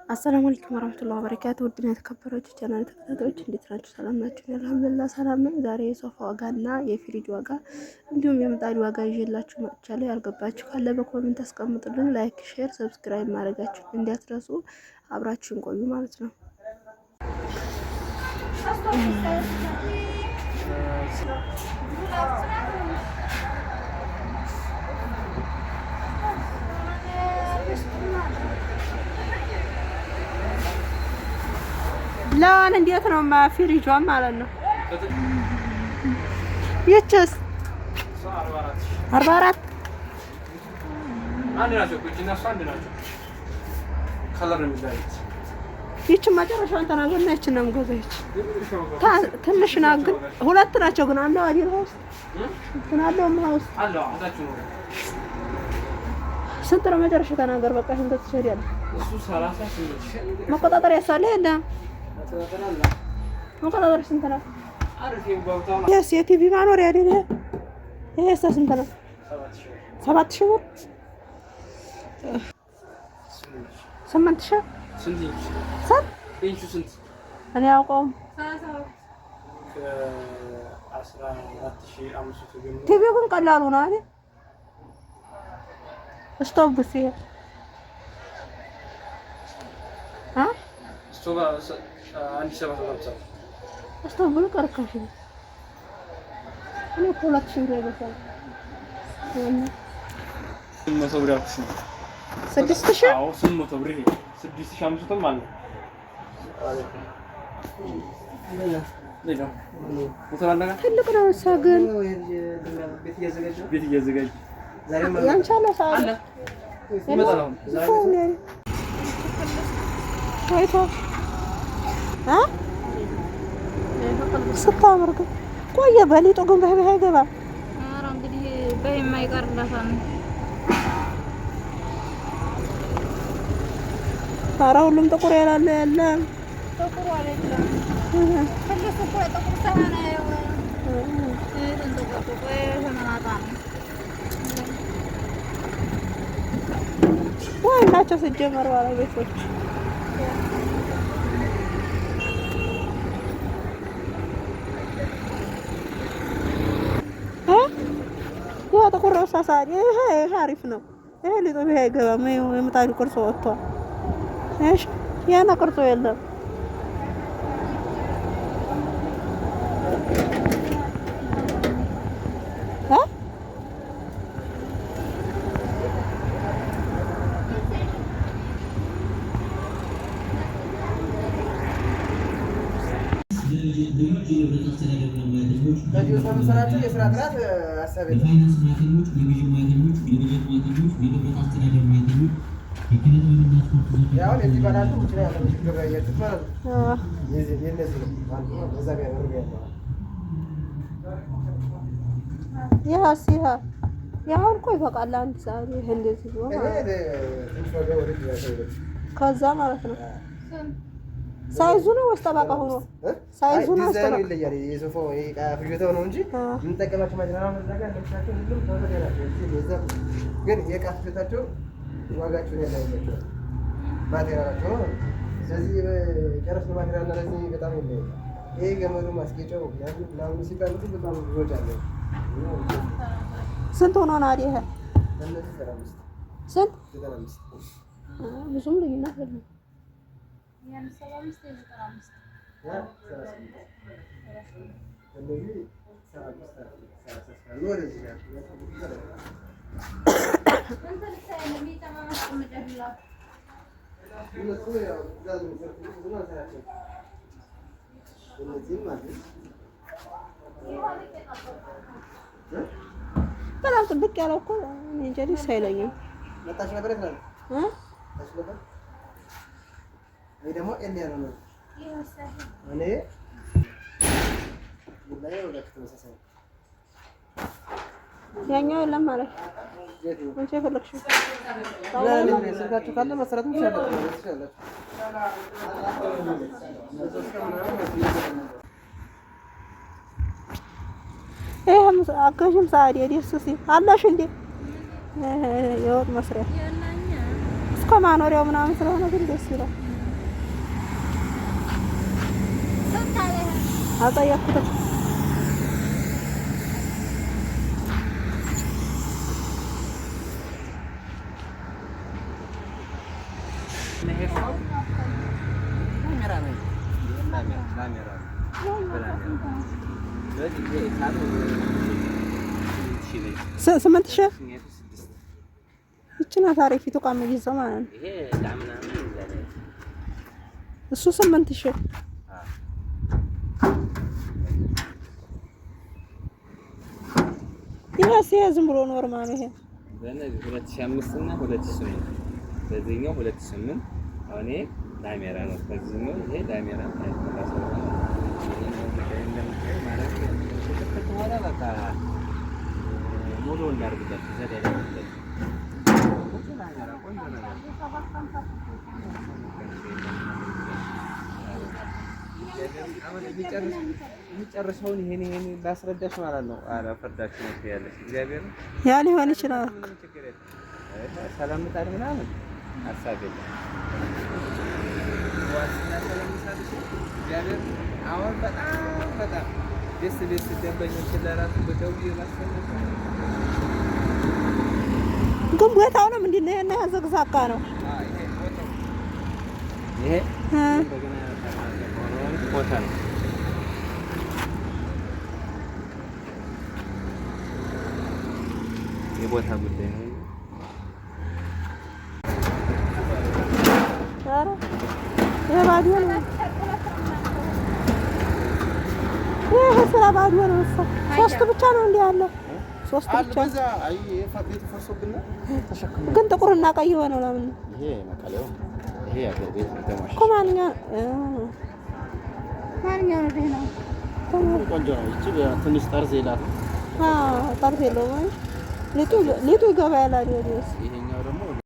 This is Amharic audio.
አሰላሙ አለይኩም ወራህመቱላሂ ወበረካቱ። ውድና የተከበራችሁ ቻናል ተከታታዮች እንዴት ናችሁ? ሰላም ናችሁ? አልሐምዱሊላህ ሰላም ነኝ። ዛሬ የሶፋ ዋጋና የፍሪጅ ዋጋ እንዲሁም የምጣድ ዋጋ ይዤላችሁ መጥቻለሁ። ያልገባችሁ ካለ በኮሜንት አስቀምጡልን። ላይክ፣ ሼር፣ ሰብስክራይብ ማድረጋችሁ እንዳትረሱ። አብራችሁን ቆዩ ማለት ነው። ላን እንዴት ነው ፍሪጇን ማለት ነው? ይችስ 44 አንድ ናቸው። አንድ ናቸው። ከለር ነው የሚባሉት። ይችን መጨረሻውን ተናገርና ይችን ነው የምገዛው። ትንሽ ናት ግን ሁለት ናቸው ግን አለው አይደል? ውስጥ እንትን አለው ማውስ አለው አታችሁ ነው። ስንት ነው መጨረሻ ተናገር። በቃ ስንት ትሸሪያለሽ? እሱ 38 መቆጣጠሪያ ሳለ የለም። መቆጣጠሪያ ስንት ነው? የስ የቲቪ ማኖሪያ አይደል? ይሄስ ስንት ነው? 7000 ብር 8000 ስንት ኢንቹ ስንት እኔ አውቀውም። ቲቪው ግን ቀላሉ ነው አይደል? ስቶቭስ ይሄ ስቶቭ አንድ ሰባት ስቶቭ ብሎ ቀርካሽ ነው። እኔ 2000 ብር ይገዛል። 800 ብር ያልኩሽ ነው። 6000 አዎ 800 ብር 6500 ማለት ነው። ትልቅ ነው እሷ ግን ቤት እያዘጋጀ ያንቻለ ሰዓት ስታምር ግን ቆየ። በሊጡ ግን በህበህ አይገባም። ኧረ እንግዲህ በየማይቀርላታል ነው። ኧረ ሁሉም ጥቁር ያላለ የለም። ጥቁሩ አይደለም ትልቁ እኮ ጥቁር ሳይሆን ወይ ናቸው ሲጀመር ባለቤቶች ያ ጥቁር ሳሳኝ ይሄ አሪፍ ነው። ይሄ ሊጡ ይሄ አይገባም። የምጣዱ ቅርጽ ወጥቷል። እሺ ያና ቅርጹ የለም። ያው እኮ ይበቃል። አንድ ሰዓት ይሄ እንደዚህ ነው ከዛ ማለት ነው። ሳይዙ ነው ወይስ ጠባቃ ሆኖ? ሳይዙ ነው ወይስ ጠባቃ ይለያል። የሶፋው የቃ ፍጆታው ነው እንጂ የምንጠቀማቸው ማቴሪያል ለምሳሌ ሁሉም ተወዳዳሪ ግን የቃ ፍጆታቸው ዋጋቸውን ያላያቸው ማቴሪያላቸው ነው። ስለዚህ የጨረስ ማቴሪያል እና ለዚህ በጣም ይለያል። ይሄ ገመዱ ማስጌጫው ምናምን ሲባል በጣም ብዙዎች አለ። ስንት ሆኖ ነው አይደል? ይሄ እነዚህ 95 ስንት 95 ብዙም ልዩነት የለም። ያን 75 95 ያ 38 እንደዚህ 75 ወደዚህ ጋር እንትን ሳይል የሚተማመስ ምደላ እነሱ ያው ዛሬ ብዙ ነው ሰራቸው እነዚህ ማለት በጣም ጥብቅ ያለው እኮ እኔ እንጃ ደስ አይለኝም። መጣሽ ነበር ይላል ታሽ ነበር ወይ ደግሞ ኤሊያና ነው እኔ ላይ ወደ ተመሳሳይ ያኛው የለም ማለት አንቺ የፈለግሽው ስልካችሁ ካለ መሰረቱን ይችላል። ይሄም አጋዥም ሰዓት ደስ ሲል አላሽ እንዴ የወጥ መስሪያ ከማኖሪያው ምናምን ስለሆነ ግን ደስ ይላል። አልጠየኩትም። ስምንት ሺህ ይቺ ናት አሪፊቱ ዕቃ የምይዘው ማለት ነው። እሱ 8,000 ይሄ ዝም ብሎ ኖርማል። ይሄ በእነዚህ 2005 እና 2008 በዚህኛው 2008 አሁን ይሄ ዳሜራ ነው። በዚህኛው ይሄ ዳሜራ በቃ ሙሉ እንዳርግበት ዘዴ የሚጨርሰውን ይሄን ላስረዳሽ ማለት ነው። ኧረ ፈርዳችሁ ነው ያለሽ እግዚአብሔር ያ ሊሆን ይችላል። ሰላም ምጣድ ምናምን ሀሳብ የለም። እግዚአብሔር አሁን በጣም ደስ ደንበኞችን ለራሱ በደውዬ ማስተላለፍ ግን ቦታው ነው ምንድን ነው? ይሄን ያዘግዛጋ ነው። ይሄ ቦታ ነው። የቦታ ጉዳይ ነው። ኧረ ይሄ ባዶ ነው። ይሄ ስራ ባዶ ነው። ሶስት ብቻ ነው እንዴ ያለው? ሶስት ብቻ ግን ጥቁርና ቀይ ሆነው ለምን? ይሄ መቀሌው ይሄ አገር ቤት ተማሽ እኮ ማንኛው ነው ነው ቆንጆ ነው። እቺ ትንሽ ጠርዝ ይላል። ጠርዝ የለውም። ሊጡ ይገባ ያላል። ይሄኛው ደግሞ